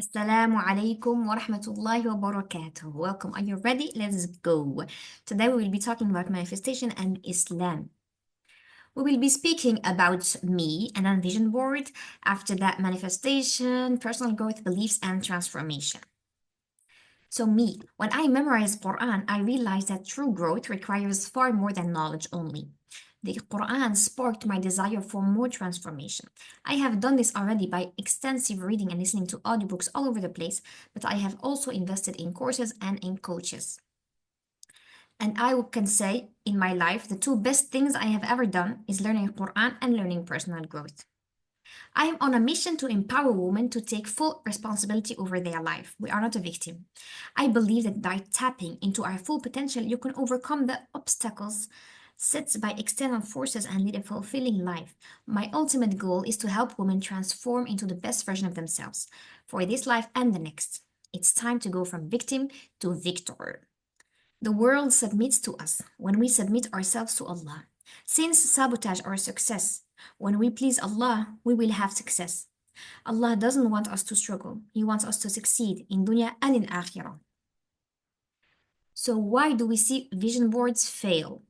Assalamu alaikum wa rahmatullahi wa barakatuh. Welcome. Are you ready? Let's go. Today we will be talking about manifestation and Islam. We will be speaking about me and a vision board. After that, manifestation, personal growth, beliefs, and transformation. So me, when I memorize Quran, I realized that true growth requires far more than knowledge only. The Quran sparked my desire for more transformation. I have done this already by extensive reading and listening to audiobooks all over the place, but I have also invested in courses and in coaches. And I can say in my life, the two best things I have ever done is learning Quran and learning personal growth. I am on a mission to empower women to take full responsibility over their life. We are not a victim. I believe that by tapping into our full potential, you can overcome the obstacles set by external forces and lead a fulfilling life. My ultimate goal is to help women transform into the best version of themselves for this life and the next. It's time to go from victim to victor. The world submits to us when we submit ourselves to Allah. Sins sabotage our success. When we please Allah, we will have success. Allah doesn't want us to struggle. He wants us to succeed in dunya and in akhirah. So why do we see vision boards fail?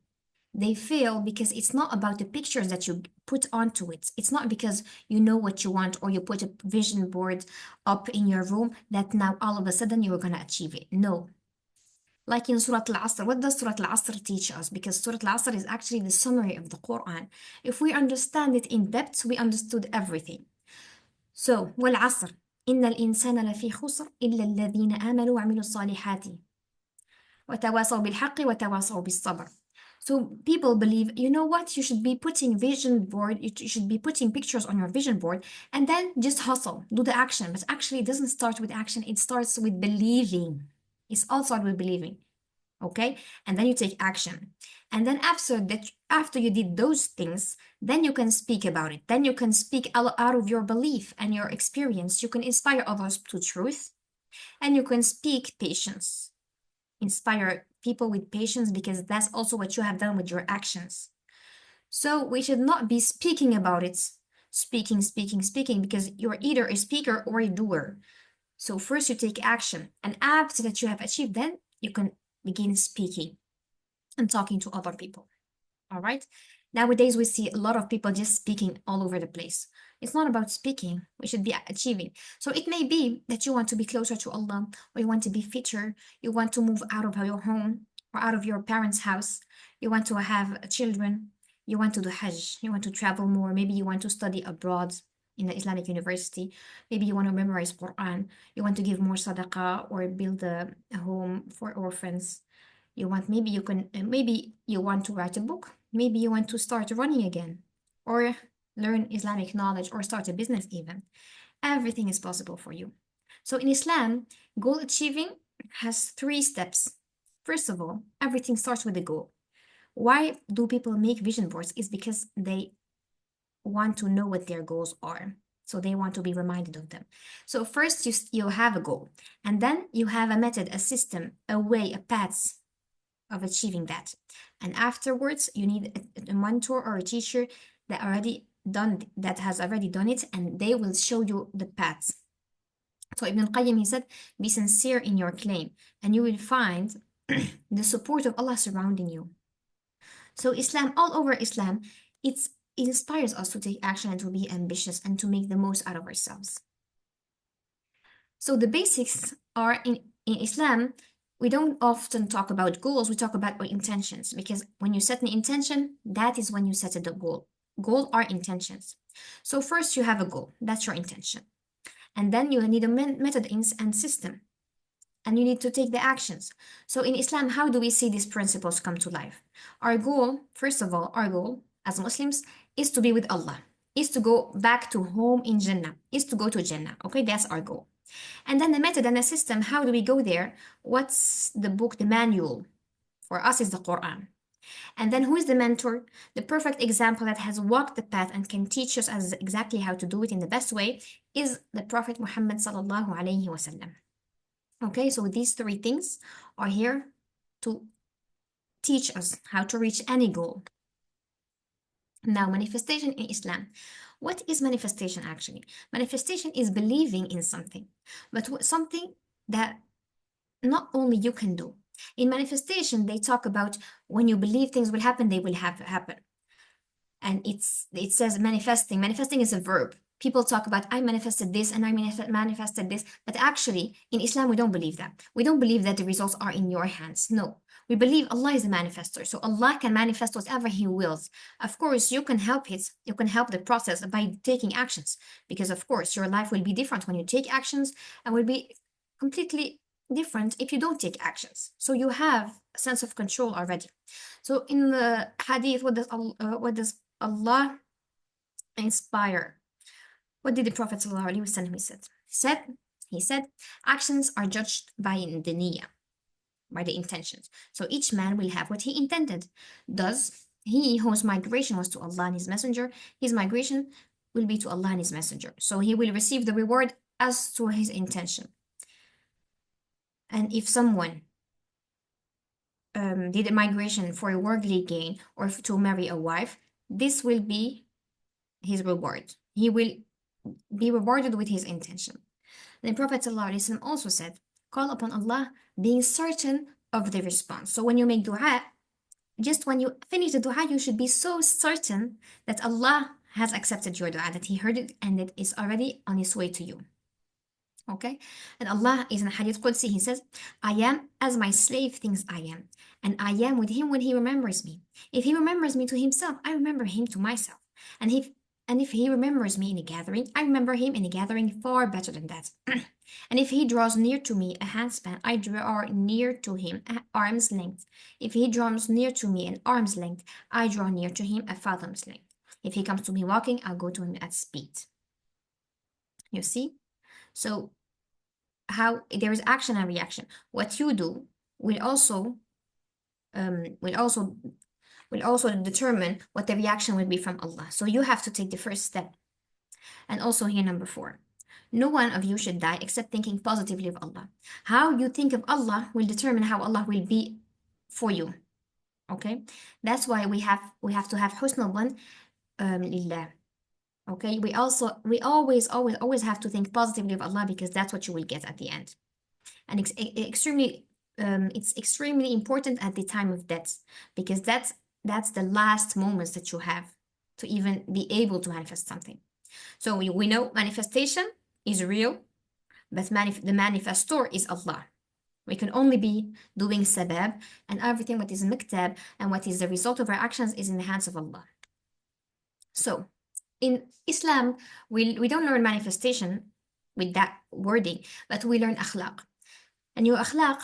They fail because it's not about the pictures that you put onto it. It's not because you know what you want or you put a vision board up in your room that now all of a sudden you're going to achieve it. No. Like in Surah Al-Asr, what does Surah Al-Asr teach us? Because Surah Al-Asr is actually the summary of the Quran. If we understand it in depth, we understood everything. So, وَالْعَصْرِ إِنَّ الْإِنسَانَ لَفِي خُسْرٍ إِلَّا الَّذِينَ آمَنوا وَعَمِلُوا الصَّالِحَاتِ وَتَوَاصَوْا بِالْحَقِّ وَتَوَاصَوْا بِالصَّبْرِ. So people believe, you know what, you should be putting vision board, you should be putting pictures on your vision board and then just hustle, do the action. But actually it doesn't start with action, it starts with believing. It's all started with believing. Okay, and then you take action, and then after you did those things, then you can speak about it, then you can speak out of your belief and your experience. You can inspire others to truth, and you can speak patience, inspire people with patience, because that's also what you have done with your actions. So we should not be speaking about it, speaking, because you're either a speaker or a doer. So first you take action, and after that you have achieved, then you can begin speaking and talking to other people. All right. Nowadays, we see a lot of people just speaking all over the place. It's not about speaking. We should be achieving. So it may be that you want to be closer to Allah, or you want to be fitter. You want to move out of your home or out of your parents' house. You want to have children. You want to do Hajj. You want to travel more. Maybe you want to study abroad in the Islamic university. Maybe you want to memorize Quran. You want to give more sadaqah or build a home for orphans. Maybe you want to write a book. Maybe you want to start running again, or learn Islamic knowledge, or start a business even. Everything is possible for you. So in Islam, goal achieving has 3 steps. First of all, everything starts with the goal. Why do people make vision boards? Is because they want to know what their goals are. So they want to be reminded of them. So first you have a goal, and then you have a method, a system, a way, a path of achieving that. And afterwards, you need a mentor or a teacher that has already done it, and they will show you the path. So Ibn al-Qayyim, he said, be sincere in your claim, and you will find the support of Allah surrounding you. So Islam, all over Islam, it inspires us to take action and to be ambitious and to make the most out of ourselves. So the basics are in Islam, we don't often talk about goals, we talk about our intentions, because when you set an intention, that is when you set a goal. Goal are intentions. So first you have a goal, that's your intention. And then you need a method and system, and you need to take the actions. So in Islam, how do we see these principles come to life? Our goal, first of all, our goal as Muslims is to be with Allah, is to go back to home in Jannah, is to go to Jannah. Okay, that's our goal. And then the method and the system, how do we go there? What's the book, the manual? For us is the Qur'an. And then who is the mentor? The perfect example that has walked the path and can teach us as exactly how to do it in the best way is the Prophet Muhammad sallallahu alaihi wasallam. Okay, so these 3 things are here to teach us how to reach any goal. Now, manifestation in Islam. What is manifestation actually? Manifestation is believing in something, but something that not only you can do. In manifestation, they talk about when you believe things will happen, they will have happen. And it says manifesting. Manifesting is a verb. People talk about I manifested this and I manifested this, but actually in Islam we don't believe that. We don't believe that the results are in your hands. No, we believe Allah is a manifestor, so Allah can manifest whatever He wills. Of course, you can help it. You can help the process by taking actions, because of course your life will be different when you take actions, and will be completely different if you don't take actions. So you have a sense of control already. So in the hadith, what does Allah inspire? What did the Prophet ﷺ said? He said, actions are judged by the niyyah, by the intentions. So each man will have what he intended. Thus, he whose migration was to Allah and His Messenger, his migration will be to Allah and His Messenger. So he will receive the reward as to his intention. And if someone did a migration for a worldly gain or to marry a wife, this will be his reward. He will be rewarded with his intention. The Prophet ﷺ also said, call upon Allah being certain of the response. So when you make dua, just when you finish the dua, you should be so certain that Allah has accepted your dua, that He heard it and it is already on its way to you. Okay? And Allah is in Hadith Qudsi, He says, I am as my slave thinks I am, and I am with him when he remembers me. If he remembers me to himself, I remember him to myself. And if he remembers me in a gathering, I remember him in a gathering far better than that. And if he draws near to me a handspan, I draw near to him at arm's length. If he draws near to me an arm's length, I draw near to him a fathom's length. If he comes to me walking, I'll go to him at speed. You see? So how there is action and reaction. What you do will also determine what the reaction will be from Allah. So you have to take the first step. And also here, number 4, no one of you should die except thinking positively of Allah. How you think of Allah will determine how Allah will be for you. Okay, that's why we have to have husnul dhan lillah. Okay, we always have to think positively of Allah, because that's what you will get at the end. And it's extremely important at the time of death, because that's the last moments that you have to even be able to manifest something. So we know manifestation is real, but the manifestor is Allah. We can only be doing sabab, and everything what is miktab and what is the result of our actions is in the hands of Allah. So in Islam, we don't learn manifestation with that wording, but we learn akhlaq. And your akhlaq,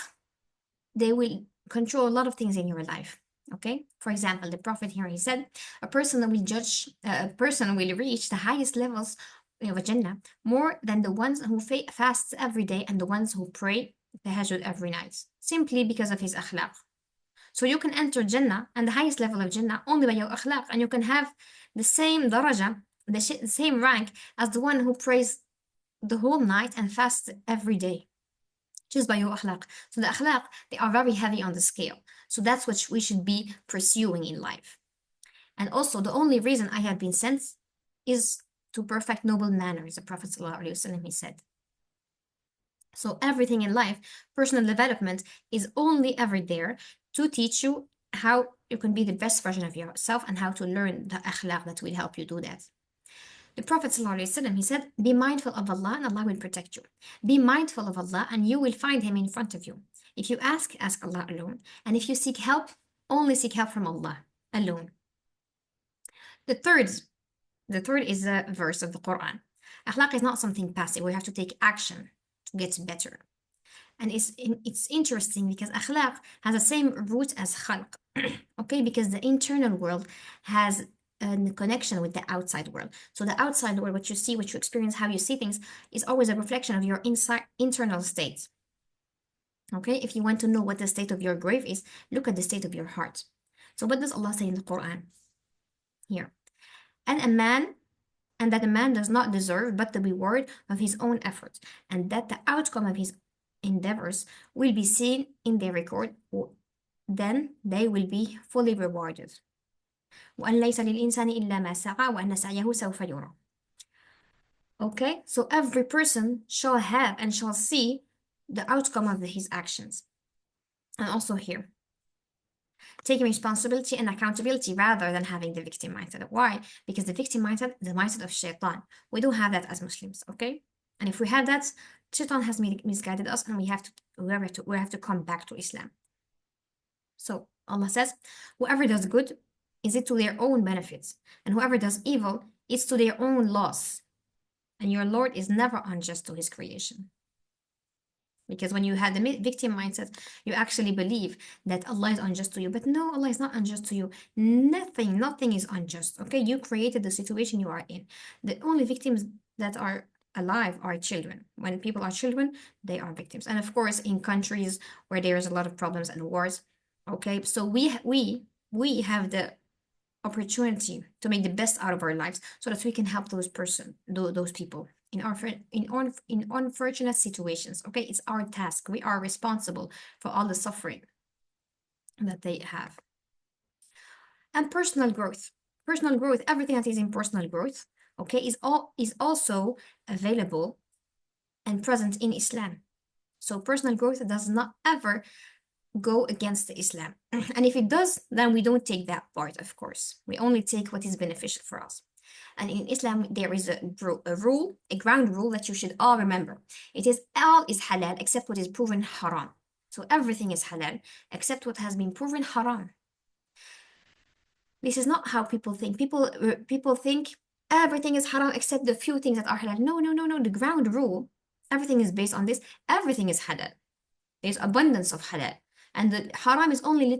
they will control a lot of things in your life. Okay, for example, the Prophet here, he said, a person will reach the highest levels of Jannah more than the ones who fast every day and the ones who pray tahajjud every night, simply because of his akhlaq. So you can enter Jannah and the highest level of Jannah only by your akhlaq, and you can have the same daraja, the same rank as the one who prays the whole night and fasts every day, just by your akhlaq. So the akhlaq, they are very heavy on the scale. So that's what we should be pursuing in life. And also, the only reason I have been sent is to perfect noble manners, the Prophet ﷺ, he said. So everything in life, personal development, is only ever there to teach you how you can be the best version of yourself and how to learn the akhlaq that will help you do that. The Prophet ﷺ, he said, be mindful of Allah and Allah will protect you. Be mindful of Allah and you will find Him in front of you. If you ask Allah alone. And if you seek help, only seek help from Allah alone. The third is a verse of the Qur'an. Akhlaq is not something passive. We have to take action to get better. And it's interesting because akhlaq has the same root as khalq. Okay, because the internal world has a connection with the outside world. So the outside world, what you see, what you experience, how you see things, is always a reflection of your internal state. Okay, if you want to know what the state of your grave is, look at the state of your heart. So what does Allah say in the Quran? Here. And that a man does not deserve but the reward of his own efforts, and that the outcome of his endeavors will be seen in their record, then they will be fully rewarded. وأن ليس للإنسان إلا ما سعى وأن سعيه سوف يرى. Okay, so every person shall have and shall see the outcome of his actions. And also here, taking responsibility and accountability rather than having the victim mindset. Why? Because the victim mindset is the mindset of shaitan. We don't have that as Muslims, okay? And if we had that, shaitan has misguided us, and we have to come back to Islam. So Allah says, whoever does good, is it to their own benefits, and whoever does evil, it's to their own loss. And your Lord is never unjust to his creation. Because when you have the victim mindset, you actually believe that Allah is unjust to you. But no, Allah is not unjust to you. Nothing is unjust. Okay, you created the situation you are in. The only victims that are alive are children. When people are children, they are victims. And of course, in countries where there is a lot of problems and wars, okay, so we have the opportunity to make the best out of our lives so that we can help those people in unfortunate situations. Okay, it's our task. We are responsible for all the suffering that they have. And personal growth, everything that is in personal growth, okay, is also available and present in Islam. So personal growth does not ever go against the Islam. And if it does, then we don't take that part, of course. We only take what is beneficial for us. And in Islam, there is a ground rule that you should all remember. All is halal except what is proven haram. So everything is halal except what has been proven haram. This is not how people think. People think everything is haram except the few things that are halal. No, no, no, no. The ground rule, everything is based on this. Everything is halal. There's abundance of halal. And the haram is only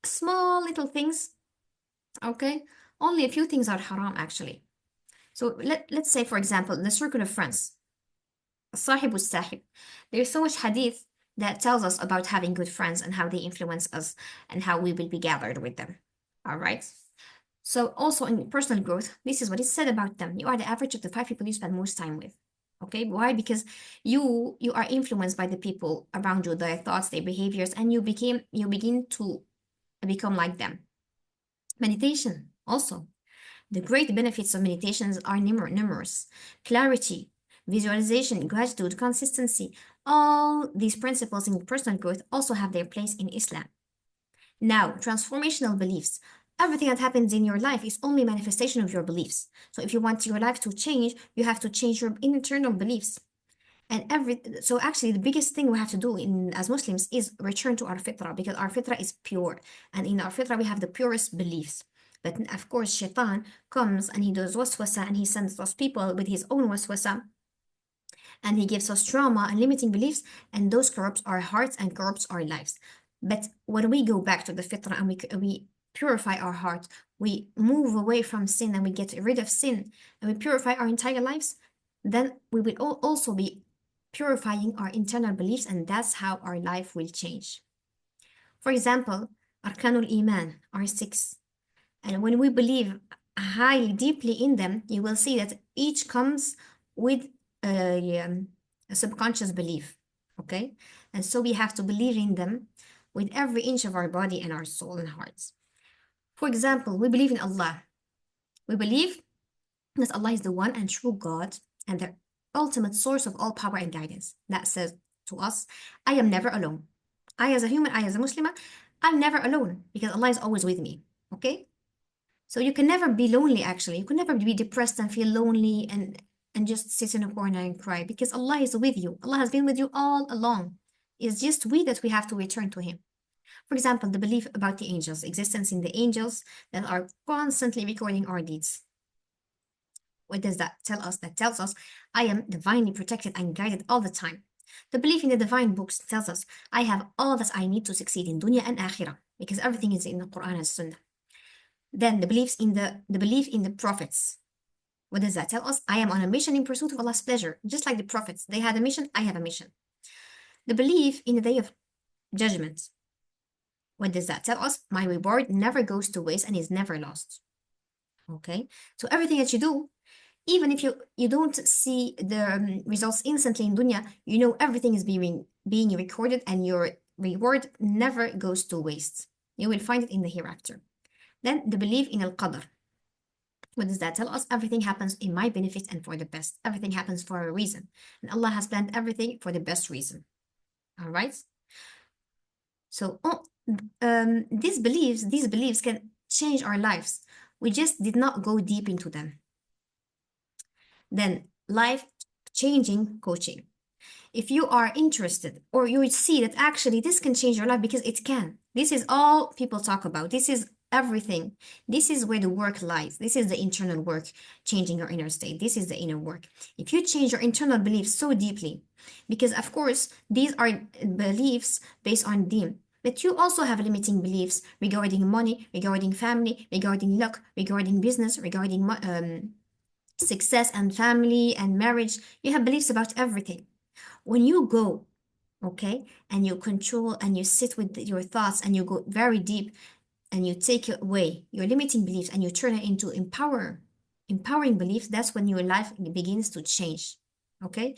small little things, okay? Only a few things are haram, actually. So let's say, for example, the circle of friends, sahib was sahib. There's so much hadith that tells us about having good friends and how they influence us and how we will be gathered with them. All right? So also in personal growth, this is what is said about them. You are the average of the 5 people you spend most time with. Okay, why? Because you are influenced by the people around you, their thoughts, their behaviors, and you begin to become like them. Meditation also. The great benefits of meditations are numerous. Clarity, visualization, gratitude, consistency. All these principles in personal growth also have their place in Islam. Now, transformational beliefs. Everything that happens in your life is only manifestation of your beliefs. So if you want your life to change, you have to change your internal beliefs. And so actually the biggest thing we have to do as Muslims is return to our fitrah, because our fitrah is pure. And in our fitrah we have the purest beliefs. But of course, shaitan comes and he does waswasa, and he sends those people with his own waswasa, and he gives us trauma and limiting beliefs, and those corrupts our hearts and corrupts our lives. But when we go back to the fitrah and we purify our heart, we move away from sin and we get rid of sin and we purify our entire lives, then we will also be purifying our internal beliefs, and that's how our life will change. For example, Arkanul Iman are 6. And when we believe highly deeply in them, you will see that each comes with a subconscious belief. Okay? And so we have to believe in them with every inch of our body and our soul and hearts. For example, we believe in Allah. We believe that Allah is the one and true God and the ultimate source of all power and guidance. That says to us, I am never alone. I, as a human, I, as a Muslim, I'm never alone because Allah is always with me. Okay? So you can never be lonely, actually. You can never be depressed and feel lonely and just sit in a corner and cry, because Allah is with you. Allah has been with you all along. It's just that we have to return to Him. For example, the belief about the angels, existence in the angels that are constantly recording our deeds. What does that tell us? That tells us I am divinely protected and guided all the time. The belief in the divine books tells us I have all that I need to succeed in dunya and akhirah, because everything is in the Qur'an and Sunnah. Then the belief in the prophets. What does that tell us? I am on a mission in pursuit of Allah's pleasure. Just like the prophets, they had a mission, I have a mission. The belief in the day of judgment. What does that tell us? My reward never goes to waste and is never lost. Okay, so everything that you do, even if you don't see the results instantly in dunya, you know everything is being recorded and your reward never goes to waste. You will find it in the hereafter. Then the belief in al-qadr. What does that tell us? Everything happens in my benefit and for the best. Everything happens for a reason. And Allah has planned everything for the best reason. All right? So these beliefs can change our lives. We just did not go deep into them. Then life changing coaching. If you are interested or you see that actually this can change your life, because it can. This is all people talk about. This is everything. This is where the work lies. This is the internal work, changing your inner state. This is the inner work. If you change your internal beliefs so deeply, because of course these are beliefs based on deen, but you also have limiting beliefs regarding money, regarding family, regarding luck, regarding business, regarding success and family and marriage. You have beliefs about everything. When you go, okay, and you control and you sit with your thoughts and you go very deep and you take away your limiting beliefs and you turn it into empowering beliefs, that's when your life begins to change. Okay,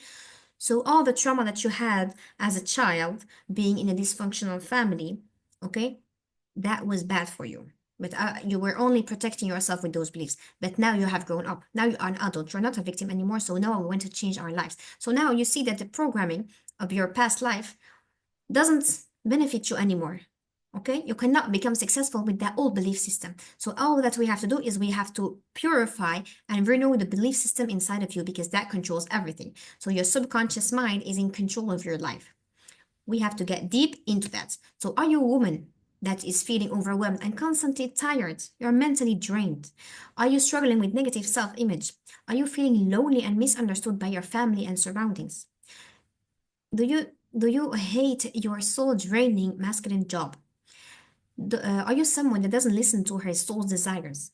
so all the trauma that you had as a child, being in a dysfunctional family, okay, that was bad for you. But you were only protecting yourself with those beliefs. But now you have grown up. Now you are an adult. You're not a victim anymore. So now we want to change our lives. So now you see that the programming of your past life doesn't benefit you anymore. Okay? You cannot become successful with that old belief system. So all that we have to do is we have to purify and renew the belief system inside of you, because that controls everything. So your subconscious mind is in control of your life. We have to get deep into that. So are you a woman that is feeling overwhelmed and constantly tired? You're mentally drained. Are you struggling with negative self-image? Are you feeling lonely and misunderstood by your family and surroundings? Do you hate your soul-draining masculine job? Are you someone that doesn't listen to her soul's desires?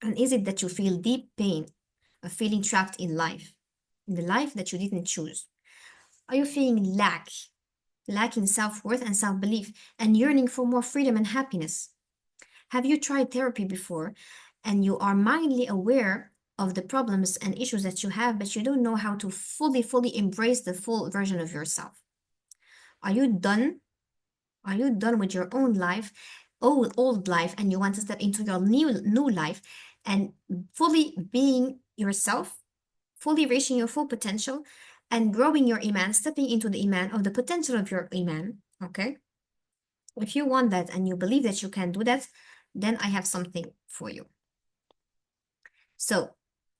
And is it that you feel deep pain of feeling trapped in life, in the life that you didn't choose? Are you feeling lacking self-worth and self-belief, and yearning for more freedom and happiness? Have you tried therapy before and you are mindly aware of the problems and issues that you have, but you don't know how to fully embrace the full version of yourself? Are you done? Are you done with your own life, old life, and you want to step into your new life and fully being yourself, fully reaching your full potential and growing your iman, stepping into the iman of the potential of your iman? Okay. If you want that and you believe that you can do that, then I have something for you. So,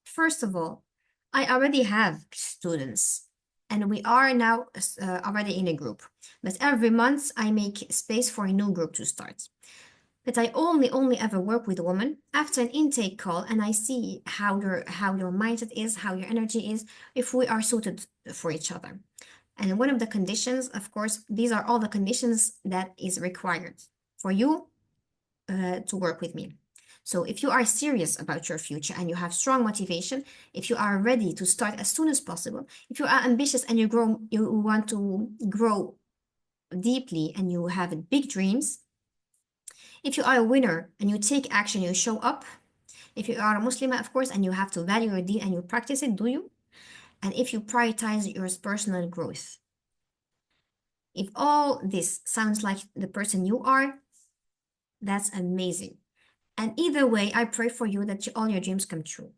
first of all, I already have students and we are now already in a group. But every month I make space for a new group to start. But I only ever work with a woman after an intake call, and I see how your mindset is, how your energy is, if we are suited for each other. And one of the conditions, of course, these are all the conditions that is required for you to work with me. So if you are serious about your future and you have strong motivation, if you are ready to start as soon as possible, if you are ambitious and you want to grow deeply and you have big dreams, if you are a winner and you take action, you show up, if you are a Muslim, of course, and you have to value your deen and you practice it, do you? And if you prioritize your personal growth. If all this sounds like the person you are, that's amazing. And either way, I pray for you that all your dreams come true.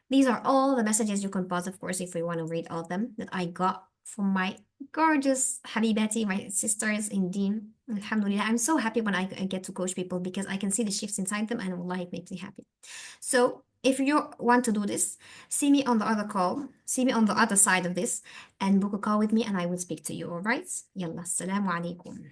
These are all the messages. You can pause, of course, if you want to read all of them that I got from my gorgeous Habibati, my sisters in Deen. Alhamdulillah, I'm so happy when I get to coach people because I can see the shifts inside them and Allah, it makes me happy. So if you want to do this, see me on the other call, see me on the other side of this and book a call with me and I will speak to you, all right? Yalla, assalamu alaikum.